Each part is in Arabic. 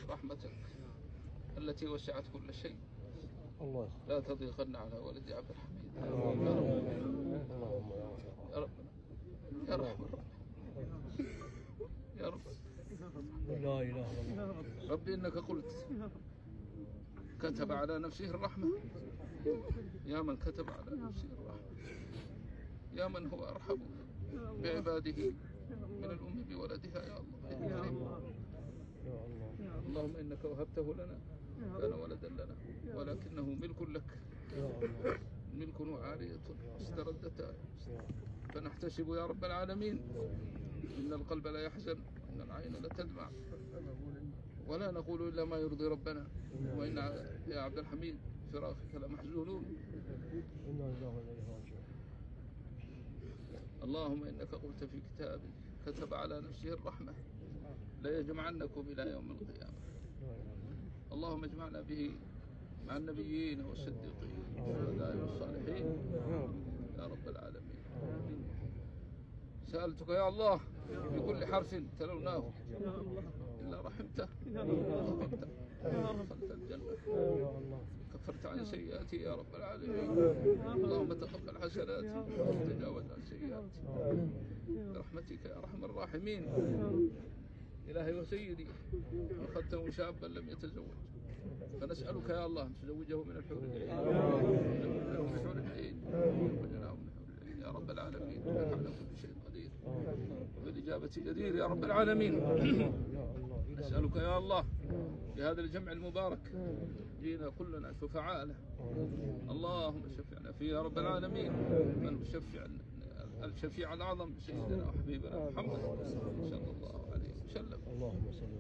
رحمتك التي وسعت كل شيء الله لا تضيقن على ولدي عبد الحميد يا رب يا رحمن يا رب. لا إله إلا الله. ربي إنك قلت كتب على نفسه الرحمة، يا من كتب على نفسه الرحمة، يا من هو أرحم بعباده من الأم بولدها. يا الله يا الله. اللهم إنك وهبته لنا كان ولدا لنا ولكنه ملك لك، ملك وعارية استردتا، فنحتسب يا رب العالمين إن القلب لا يحزن وإن العين لا تدمع ولا نقول إلا ما يرضي ربنا، وإن يا عبد الحميد فراقك لمحزونون. اللهم إنك قلت في كتابك كتب على نفسه الرحمة لا يجمعنكم إلى يوم القيامة. اللهم اجمعنا به مع النبيين والصديقين والشهداء والصالحين يا رب العالمين. سألتك يا الله بكل حرف تلوناه إلا رحمته وغفرته ودخلت الجنة كفرت عن سيئاتي يا رب العالمين. اللهم تقبل حسناتي وتجاوز عن سيئاتي برحمتك يا أرحم الراحمين. إلهي وسيدي أخذته شابا لم يتزوج، فنسألك يا الله أن تزوجه من الحور العين يا رب العالمين، إنك على كل شيء قدير وبالإجابة جدير يا رب العالمين. نسألك يا الله بهذا الجمع المبارك جينا كلنا شفعاء له، اللهم شفعنا فيه يا رب العالمين. الشفيع الأعظم سيدنا وحبيبنا محمد صلى الله عليه وسلم.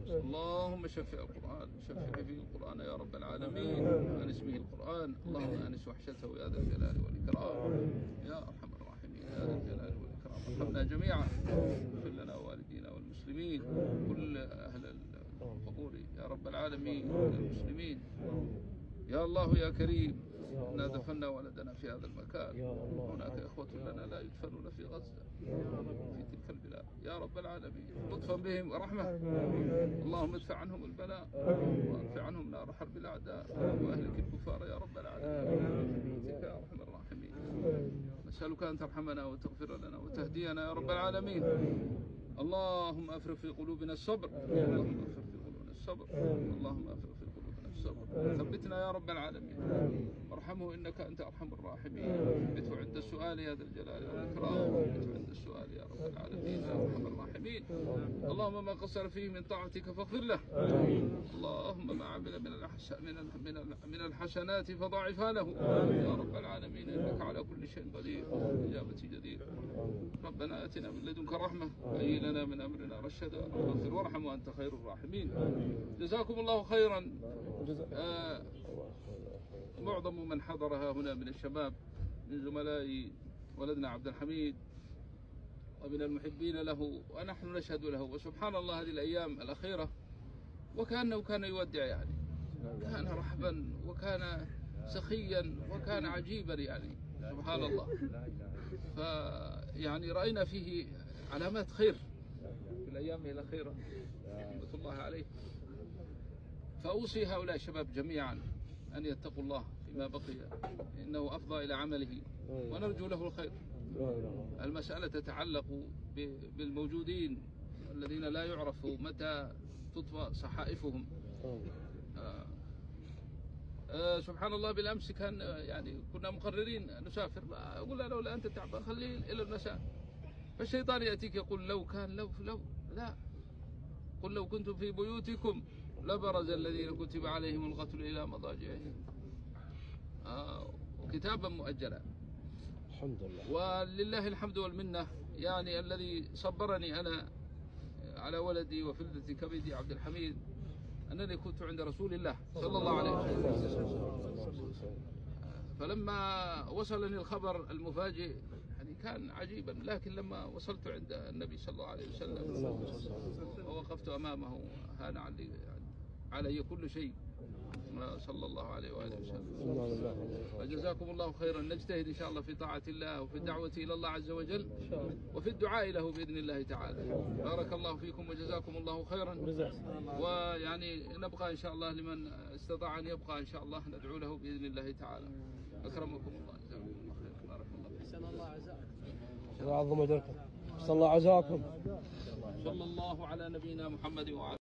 اللهم شفع القرآن، شفع فيه القرآن يا رب العالمين عن اسمه القرآن. اللهم أنس وحشته يا ذا الجلال والإكرام يا أرحم الراحمين يا ذا الجلال والإكرام. ارحمنا جميعا واغفر لنا ووالدينا والمسلمين كل أهل القبور يا رب العالمين المسلمين. يا الله يا كريم إنا دفنا ولدنا في هذا المكان، هناك إخوة لنا لا يدفنون في غزة في تلك البلاد يا رب العالمين، لطفا بهم ورحمة. اللهم ادفع عنهم البلاء وادفع عنهم نار حرب الأعداء وأهلك الكفار يا رب العالمين يا أرحم الراحمين. نسألك أن ترحمنا وتغفر لنا وتهدينا يا رب العالمين. اللهم أفرغ في قلوبنا الصبر، اللهم أفرغ في قلوبنا الصبر، اللهم أفرغ في قلوبنا الصبر. ثبتنا يا رب العالمين وارحمه إنك أنت أرحم الراحمين. ثبته عند السؤال يا ذا الجلال والإكرام، ثبته عند السؤال يا رب العالمين يا أرحم الراحمين. اللهم ما قصر فيه من طاعتك فاغفر له، اللهم ما عمل من الحسنات فضاعفها له يا رب العالمين، إنك على كل شيء قدير إجابة جدير. ربنا آتنا من لدنك رحمة وهيئ لنا من أمرنا رشدا، واغفر وارحم وأنت خير الراحمين. جزاكم الله خيرا. معظم من حضرها هنا من الشباب من زملاء ولدنا عبد الحميد ومن المحبين له، ونحن نشهد له. وسبحان الله هذه الأيام الأخيرة وكأنه كان يودع، يعني كان رحبا وكان سخيا وكان عجيبا، يعني سبحان الله. فيعني رأينا فيه علامات خير في الأيام الأخيرة رحمة الله عليه. فأوصي هؤلاء الشباب جميعا أن يتقوا الله فيما بقي، إنه أفضى إلى عمله ونرجو له الخير. المسألة تتعلق بالموجودين الذين لا يعرف متى تطفى صحائفهم. سبحان الله بالأمس كان يعني كنا مقررين نسافر، أقول له لولا أنت تعبان خليه إلى المساء، فالشيطان يأتيك يقول لو كان لو لا، قل لو كنتم في بيوتكم لبرز الذين كتب عليهم القتل إلى مضاجعهم كتابا مؤجلا. الحمد لله ولله الحمد والمنة. يعني الذي صبرني أنا على ولدي وفلذة كبدي عبد الحميد أنني كنت عند رسول الله صلى الله عليه وسلم، فلما وصلني الخبر المفاجئ يعني كان عجيبا، لكن لما وصلت عند النبي صلى الله عليه وسلم ووقفت أمامه هان علي كل شيء، صلى الله عليه وآله وسلم. إنا لله وجزاكم الله خيرا. نجتهد إن شاء الله في طاعة الله وفي الدعوة إلى الله عز وجل وفي الدعاء له بإذن الله تعالى. بارك الله فيكم وجزاكم الله خيرا. ويعني نبقى إن شاء الله لمن استطاع أن يبقى إن شاء الله ندعو له بإذن الله تعالى. أكرمكم الله، جزاكم الله خيرا، بارك الله فيكم. أحسن الله عزاكم. الله يعظم أجركم. أحسن الله عزاكم. صلى الله على نبينا محمد وعلى